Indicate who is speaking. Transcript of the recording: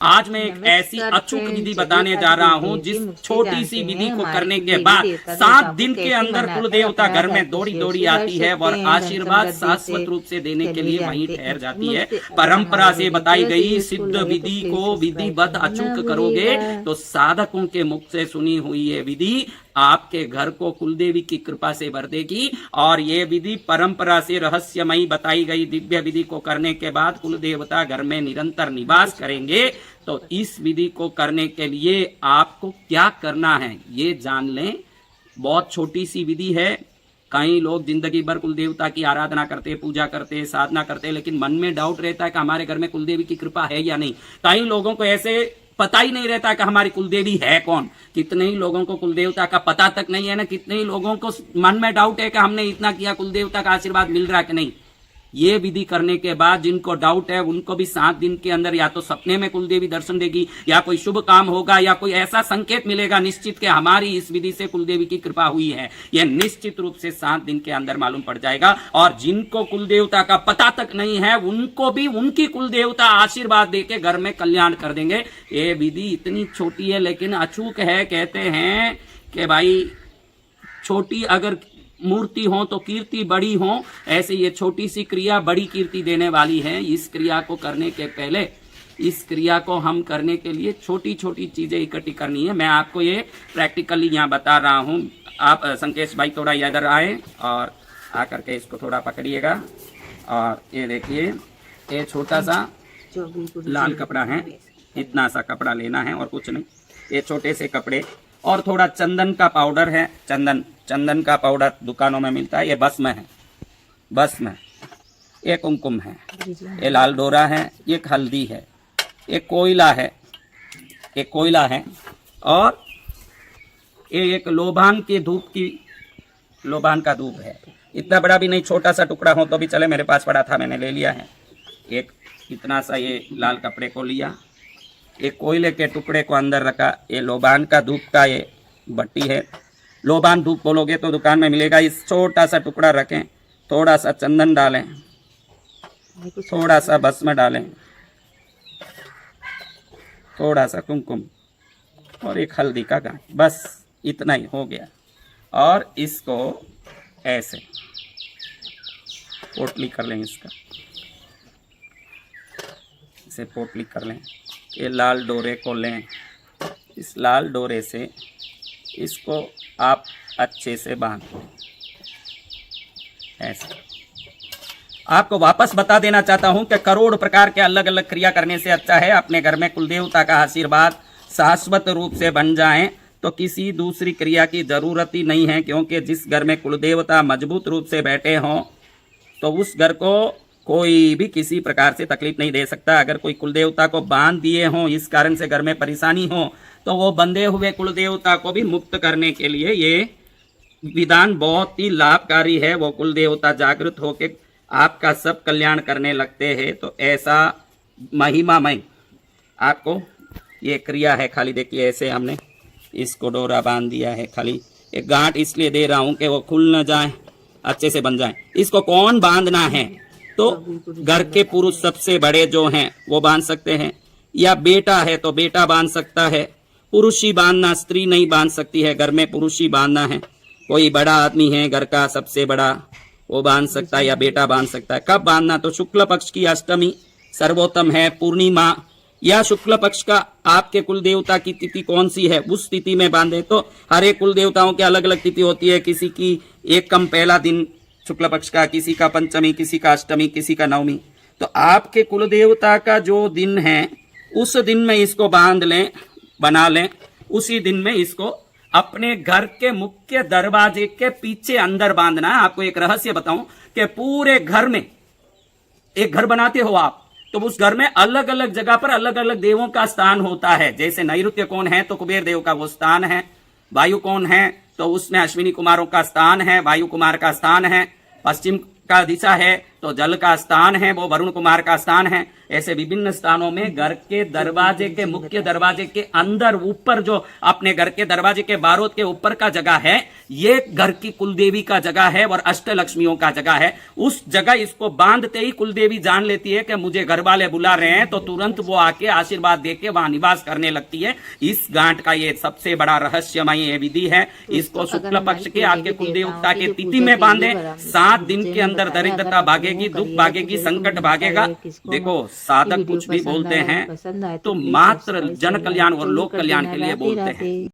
Speaker 1: आज मैं एक ऐसी अचूक विधि बताने जा रहा हूँ जिस छोटी सी विधि को करने के बाद 7 दिन के अंदर कुल देवता घर में दौड़ी दौड़ी आती है और आशीर्वाद शाश्वत रूप से देने के लिए वहीं ठहर जाती है। परंपरा से बताई गई सिद्ध विधि को विधिवत अचूक करोगे तो साधकों के मुख से सुनी हुई ये विधि आपके घर को कुलदेवी की कृपा से भर देगी। और ये विधि परंपरा से रहस्यमयी बताई गई दिव्य विधि को करने के बाद कुल देवता घर में निरंतर निवास करेंगे। तो इस विधि को करने के लिए आपको क्या करना है ये जान लें। बहुत छोटी सी विधि है। कई लोग जिंदगी भर कुल देवता की आराधना करते, पूजा करते, साधना करते, लेकिन मन में डाउट रहता है कि हमारे घर में कुलदेवी की कृपा है या नहीं। कई लोगों को ऐसे पता ही नहीं रहता कि हमारी कुलदेवी है कौन। कितने ही लोगों को कुलदेवता का पता तक नहीं है ना। कितने ही लोगों को मन में डाउट है कि हमने इतना किया, कुलदेवता का आशीर्वाद मिल रहा है कि नहीं। ये विधि करने के बाद जिनको डाउट है उनको भी 7 दिन के अंदर या तो सपने में कुलदेवी दर्शन देगी, या कोई शुभ काम होगा, या कोई ऐसा संकेत मिलेगा निश्चित कि हमारी इस विधि से कुलदेवी की कृपा हुई है। यह निश्चित रूप से 7 दिन के अंदर मालूम पड़ जाएगा। और जिनको कुलदेवता का पता तक नहीं है उनको भी उनकी कुलदेवता आशीर्वाद देके घर में कल्याण कर देंगे। ये विधि इतनी छोटी है लेकिन अचूक है। कहते हैं कि भाई छोटी अगर मूर्ति हो तो कीर्ति बड़ी हो, ऐसे ये छोटी सी क्रिया बड़ी कीर्ति देने वाली है। इस क्रिया को करने के पहले, इस क्रिया को हम करने के लिए छोटी छोटी चीजें इकट्ठी करनी है। मैं आपको ये प्रैक्टिकली यहाँ बता रहा हूँ। आप संकेश भाई थोड़ा इधर आए और आकर के इसको थोड़ा पकड़िएगा। और ये देखिए, ये छोटा सा लाल कपड़ा है, इतना सा कपड़ा लेना है और कुछ नहीं। ये छोटे से कपड़े और थोड़ा चंदन का पाउडर है। चंदन का पाउडर दुकानों में मिलता है। ये भस्म है, भस्म। ये कुमकुम है, ये लाल डोरा है, ये हल्दी है, ये कोयला है, ये कोयला है। और ये एक लोबान के धूप की, लोबान का धूप है। इतना बड़ा भी नहीं, छोटा सा टुकड़ा हो तो भी चले। मेरे पास पड़ा था, मैंने ले लिया है। एक इतना सा ये लाल कपड़े को लिया, एक कोयले के टुकड़े को अंदर रखा। ये लोबान का धूप का ये भट्टी है। लोबान धूप बोलोगे तो दुकान में मिलेगा। इस छोटा सा टुकड़ा रखें, थोड़ा सा चंदन डालें, थोड़ा सा भस्म डालें, थोड़ा सा कुमकुम और एक हल्दी का गांठ। बस इतना ही हो गया। और इसको ऐसे पोटली कर लें, इसका इसे पोटली कर लें। ये लाल डोरे को लें, इस लाल डोरे से इसको आप अच्छे से बांध लें ऐसे। आपको वापस बता देना चाहता हूं कि करोड़ प्रकार के अलग अलग क्रिया करने से अच्छा है अपने घर में कुलदेवता का आशीर्वाद शाश्वत रूप से बन जाएं तो किसी दूसरी क्रिया की जरूरत ही नहीं है। क्योंकि जिस घर में कुलदेवता मजबूत रूप से बैठे हों तो उस घर को कोई भी किसी प्रकार से तकलीफ नहीं दे सकता। अगर कोई कुलदेवता को बांध दिए हों, इस कारण से घर में परेशानी हो, तो वो बंधे हुए कुलदेवता को भी मुक्त करने के लिए ये विधान बहुत ही लाभकारी है। वो कुलदेवता जागृत होकर आपका सब कल्याण करने लगते हैं। तो ऐसा महिमामय आपको ये क्रिया है। खाली देखिए, ऐसे हमने इसको डोरा बांध दिया है। खाली एक गांठ इसलिए दे रहा हूं कि वो खुल न जाए, अच्छे से बन जाए। इसको कौन बांधना है तो घर के पुरुष सबसे बड़े जो हैं वो बांध सकते हैं, या बेटा है तो बेटा बांध सकता है। पुरुष ही बांधना, स्त्री नहीं बांध सकती है। घर में पुरुष ही बांधना है। कोई बड़ा आदमी है घर का सबसे बड़ा, वो बांध सकता है, या बेटा बांध सकता है। कब बांधना तो शुक्ल पक्ष की अष्टमी सर्वोत्तम है, पूर्णिमा, या शुक्ल पक्ष का आपके कुल देवता की तिथि कौन सी है उस तिथि में बांधे। तो हर एक कुल देवताओं की अलग अलग तिथि होती है। किसी की एक कम पहला दिन शुक्ल पक्ष का, किसी का पंचमी, किसी का अष्टमी, किसी का नवमी। तो आपके कुल देवता का जो दिन है उस दिन में इसको बांध लें, बना लें। उसी दिन में इसको अपने घर के मुख्य दरवाजे के पीछे अंदर बांधना है। आपको एक रहस्य बताऊं कि पूरे घर में, एक घर बनाते हो आप तो उस घर में अलग अलग जगह पर अलग अलग देवों का स्थान होता है। जैसे नैऋत्य कोण है तो कुबेर देव का वो स्थान है, वायु कोण है तो उसमें अश्विनी कुमारों का स्थान है, वायु कुमार का स्थान है, पश्चिम का दिशा है तो जल का स्थान है वो वरुण कुमार का स्थान है। ऐसे विभिन्न स्थानों में घर के दरवाजे के मुख्य दरवाजे के अंदर ऊपर जो अपने घर के दरवाजे के बारोद के ऊपर का जगह है, ये घर की कुलदेवी का जगह है और अष्टलक्ष्मियों का जगह है। उस जगह इसको बांधते ही कुलदेवी जान लेती है कि मुझे घर वाले बुला रहे हैं, तो तुरंत वो आके आशीर्वाद देके वहां निवास करने लगती है। इस गांठ का ये सबसे बड़ा रहस्यमय विधि है। इसको शुक्ल पक्ष के आपके कुलदेवता के तिथि में बांधे, 7 दिन के अंदर दरिद्रता भागेगी, दुख भागेगी, संकट भागेगा। देखो, साधक कुछ भी बोलते हैं तो मात्र जन कल्याण और लोक कल्याण के लिए बोलते हैं।